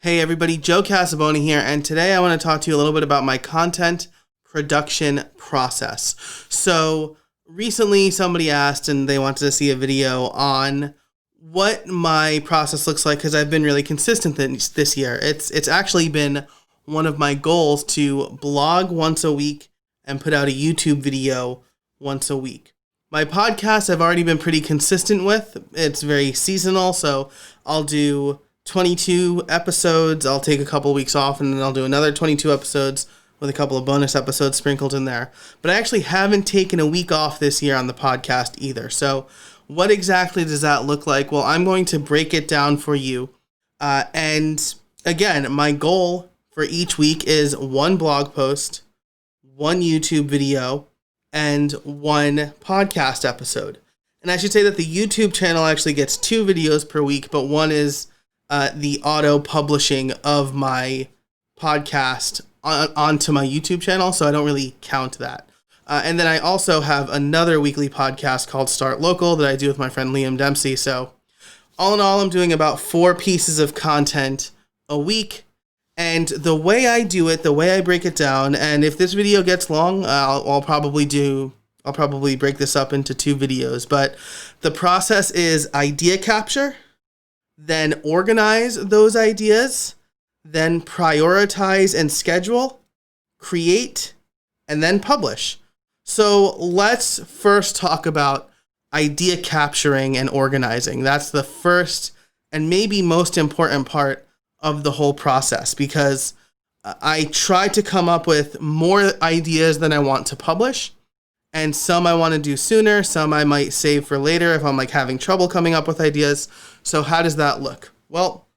Hey everybody, Joe Casaboni here, and today I want to talk to you a little bit about my content production process. So recently somebody asked and they wanted to see a video on what my process looks like because I've been really consistent this year. It's actually been one of my goals to blog once a week and put out a YouTube video once a week. My podcast I've already been pretty consistent with. It's very seasonal, so I'll do 22 episodes. I'll take a couple weeks off and then I'll do another 22 episodes with a couple of bonus episodes sprinkled in there. But I actually haven't taken a week off this year on the podcast either. So what exactly does that look like? Well, I'm going to break it down for you. And again, my goal for each week is one blog post, one YouTube video, and one podcast episode. And I should say that the YouTube channel actually gets 2 videos per week, but one is the auto publishing of my podcast onto my YouTube channel, so I don't really count that. And then I also have another weekly podcast called Start Local that I do with my friend Liam Dempsey. So all in all, I'm doing about 4 pieces of content a week. And the way I do it, the way I break it down, and if this video gets long, I'll probably break this up into 2 videos. But the process is idea capture, then organize those ideas, then prioritize and schedule, create, and then publish. So let's first talk about idea capturing and organizing. That's the first and maybe most important part of the whole process, because I try to come up with more ideas than I want to publish. And some I want to do sooner, some I might save for later if I'm having trouble coming up with ideas. So how does that look? Well,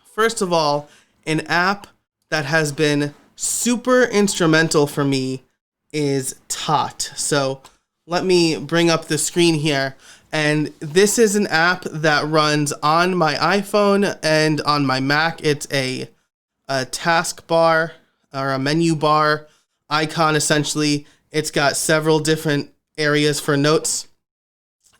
first of all, an app that has been super instrumental for me is Tot. So let me bring up the screen here. And this is an app that runs on my iPhone and on my Mac. It's a task bar or a menu bar icon, essentially. It's got several different areas for notes.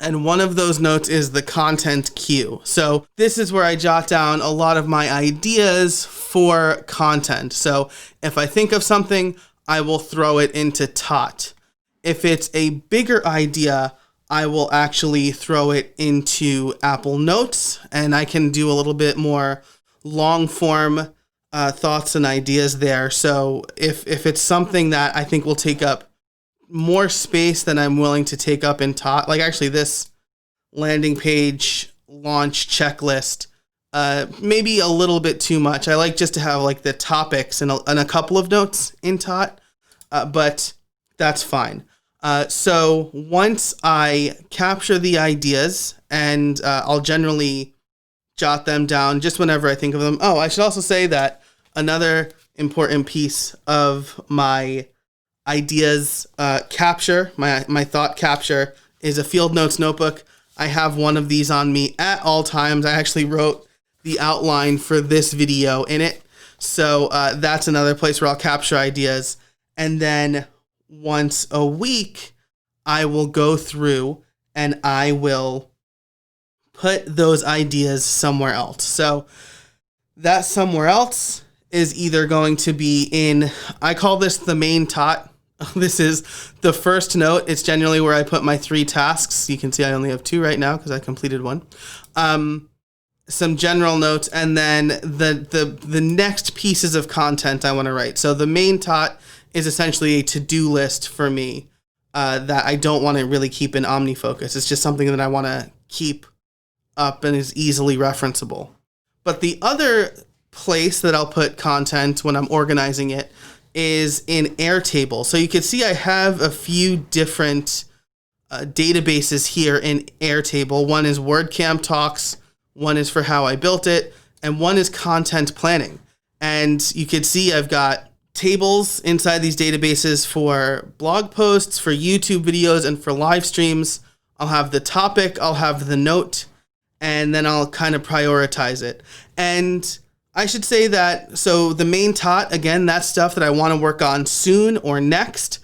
And one of those notes is the content queue. So this is where I jot down a lot of my ideas for content. So if I think of something, I will throw it into Tot. If it's a bigger idea, I will actually throw it into Apple Notes, and I can do a little bit more long form thoughts and ideas there. So if it's something that I think will take up more space than I'm willing to take up in Tot, like actually this landing page launch checklist, maybe a little bit too much. I like just to have the topics and a couple of notes in Tot, but that's fine. So once I capture the ideas, and I'll generally jot them down just whenever I think of them. Oh, I should also say that another important piece of my ideas capture, my thought capture, is a field notes notebook. I have one of these on me at all times. I actually wrote the outline for this video in it. So that's another place where I'll capture ideas. And then once a week, I will go through and I will put those ideas somewhere else. So that somewhere else is either going to be in, I call this the main Tot. This is the first note. It's generally where I put my 3 tasks. You can see I only have 2 right now because I completed one. Some general notes, and then the next pieces of content I want to write. So the main Tot is essentially a to-do list for me that I don't want to really keep in OmniFocus. It's just something that I want to keep up and is easily referenceable. But the other place that I'll put content when I'm organizing it is in Airtable. So you can see I have a few different databases here in Airtable. One is WordCamp Talks, one is for how I built it, and one is content planning. And you can see I've got tables inside these databases for blog posts, for YouTube videos, and for live streams. I'll have the topic, I'll have the note, and then I'll kind of prioritize it. And I should say that, so the main Tot, again, that's stuff that I want to work on soon or next.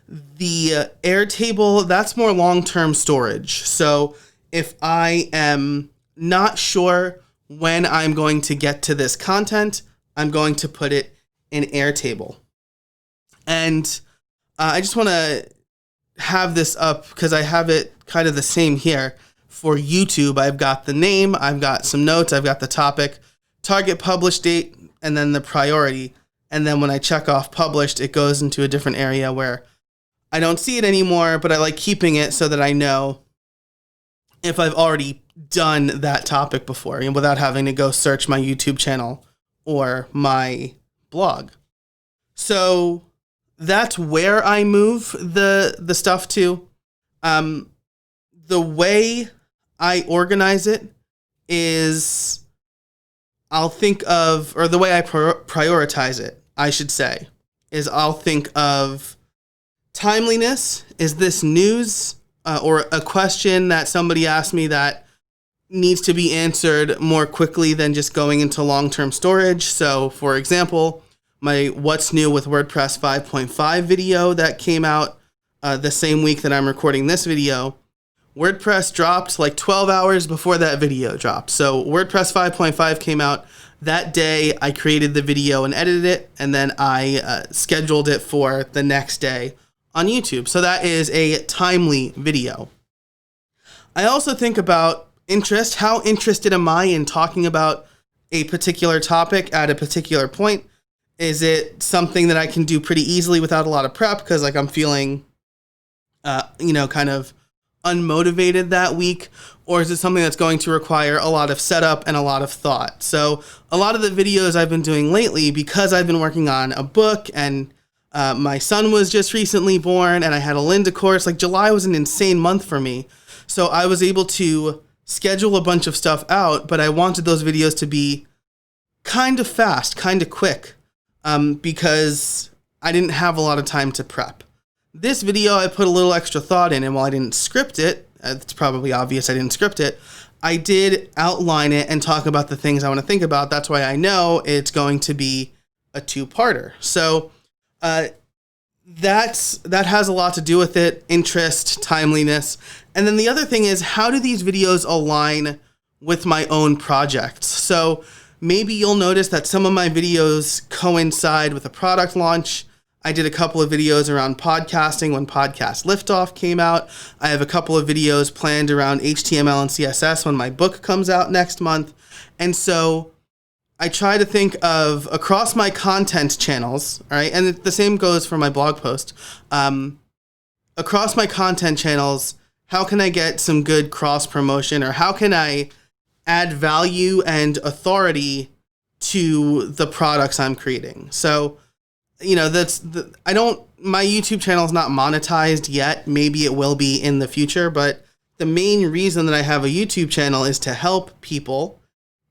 The Airtable, that's more long-term storage. So if I am not sure when I'm going to get to this content, I'm going to put it in Airtable. And I just want to have this up because I have it kind of the same here for YouTube. I've got the name, I've got some notes, I've got the topic, target publish date, and then the priority. And then when I check off published, it goes into a different area where I don't see it anymore, but I like keeping it so that I know if I've already done that topic before, without having to go search my YouTube channel or my blog. So that's where I move the stuff to. The way I organize it is I'll think of, or the way I prioritize it, I should say, is I'll think of timeliness. Is this news or a question that somebody asked me that needs to be answered more quickly than just going into long-term storage? So, for example, my What's New with WordPress 5.5 video that came out the same week that I'm recording this video, WordPress dropped like 12 hours before that video dropped. So WordPress 5.5 came out that day. I created the video and edited it, and then I scheduled it for the next day on YouTube. So that is a timely video. I also think about interest. How interested am I in talking about a particular topic at a particular point? Is it something that I can do pretty easily without a lot of prep because like I'm feeling, kind of unmotivated that week? Or is it something that's going to require a lot of setup and a lot of thought? So a lot of the videos I've been doing lately, because I've been working on a book and my son was just recently born and I had a Linda course, like July was an insane month for me. So I was able to schedule a bunch of stuff out, but I wanted those videos to be kind of fast, kind of quick, because I didn't have a lot of time to prep. This video, I put a little extra thought in, and while I didn't script it, it's probably obvious I didn't script it, I did outline it and talk about the things I want to think about. That's why I know it's going to be a two-parter. So that has a lot to do with it, interest, timeliness. And then the other thing is, how do these videos align with my own projects? So maybe you'll notice that some of my videos coincide with a product launch. I did a couple of videos around podcasting when Podcast Liftoff came out. I have a couple of videos planned around HTML and CSS when my book comes out next month. And so I try to think of across my content channels, all right? And the same goes for my blog post. Across my content channels, how can I get some good cross promotion, or how can I add value and authority to the products I'm creating? So, my YouTube channel is not monetized yet. Maybe it will be in the future, but the main reason that I have a YouTube channel is to help people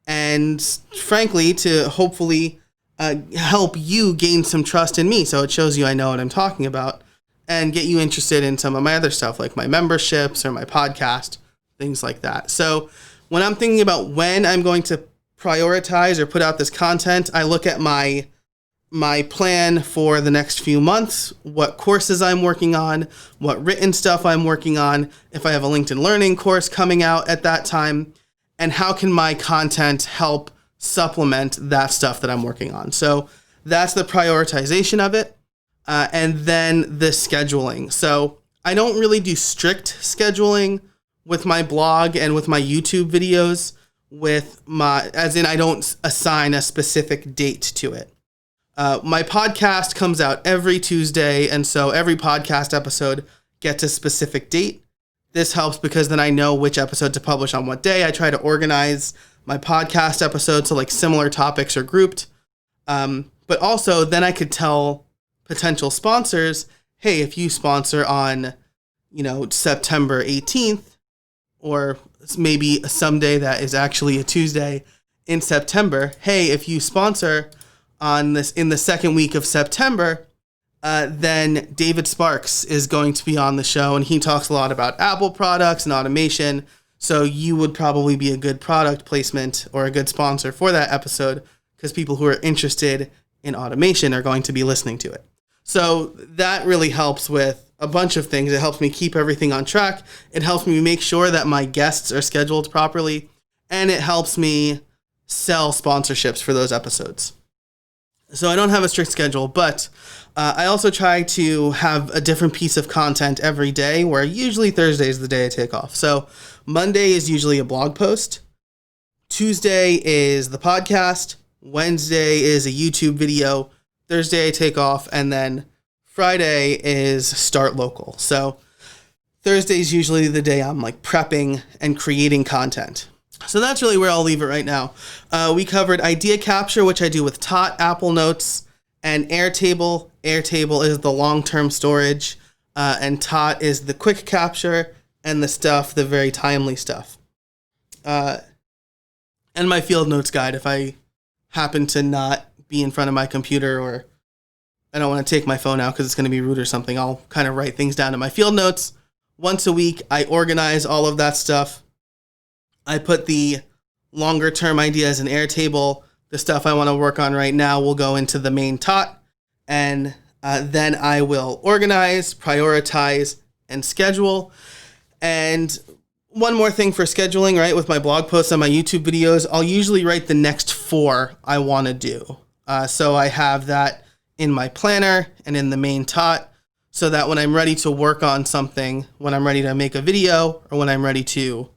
and, frankly, to hopefully help you gain some trust in me. So it shows you I know what I'm talking about and get you interested in some of my other stuff, like my memberships or my podcast, things like that. So when I'm thinking about when I'm going to prioritize or put out this content, I look at my plan for the next few months, what courses I'm working on, what written stuff I'm working on, if I have a LinkedIn Learning course coming out at that time, and how can my content help supplement that stuff that I'm working on. So that's the prioritization of it. And then the scheduling. So I don't really do strict scheduling with my blog and with my YouTube videos I don't assign a specific date to it. My podcast comes out every Tuesday, and so every podcast episode gets a specific date. This helps because then I know which episode to publish on what day. I try to organize my podcast episodes so like similar topics are grouped. But also then I could tell potential sponsors, hey, if you sponsor on, September 18th, or maybe someday that is actually a Tuesday in September, hey, if you sponsor on this in the second week of September, then David Sparks is going to be on the show, and he talks a lot about Apple products and automation. So you would probably be a good product placement or a good sponsor for that episode, because people who are interested in automation are going to be listening to it. So that really helps with a bunch of things. It helps me keep everything on track. It helps me make sure that my guests are scheduled properly, and it helps me sell sponsorships for those episodes. So I don't have a strict schedule, but I also try to have a different piece of content every day, where usually Thursday is the day I take off. So Monday is usually a blog post. Tuesday is the podcast. Wednesday is a YouTube video. Thursday I take off, and then Friday is start local. So Thursday is usually the day I'm like prepping and creating content. So that's really where I'll leave it right now. We covered idea capture, which I do with Tot, Apple Notes, and Airtable. Airtable is the long-term storage, and Tot is the quick capture, and the very timely stuff. And my field notes guide, if I happen to not be in front of my computer, or I don't want to take my phone out because it's going to be rude or something, I'll kind of write things down in my field notes. Once a week, I organize all of that stuff. I put the longer term ideas in Airtable. The stuff I want to work on right now will go into the main Tot, and then I will organize, prioritize, and schedule. And one more thing for scheduling, right? With my blog posts and my YouTube videos, I'll usually write the next 4 I want to do. So I have that in my planner and in the main Tot, so that when I'm ready to work on something, when I'm ready to make a video, or when I'm ready to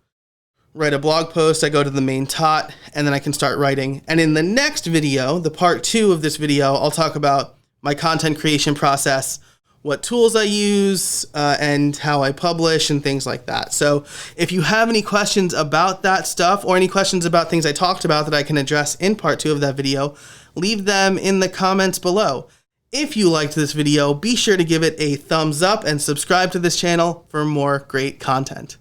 write a blog post, I go to the main Tot, and then I can start writing. And in the next video, the part 2 of this video, I'll talk about my content creation process, what tools I use, and how I publish and things like that. So if you have any questions about that stuff, or any questions about things I talked about that I can address in part 2 of that video, leave them in the comments below. If you liked this video, be sure to give it a thumbs up and subscribe to this channel for more great content.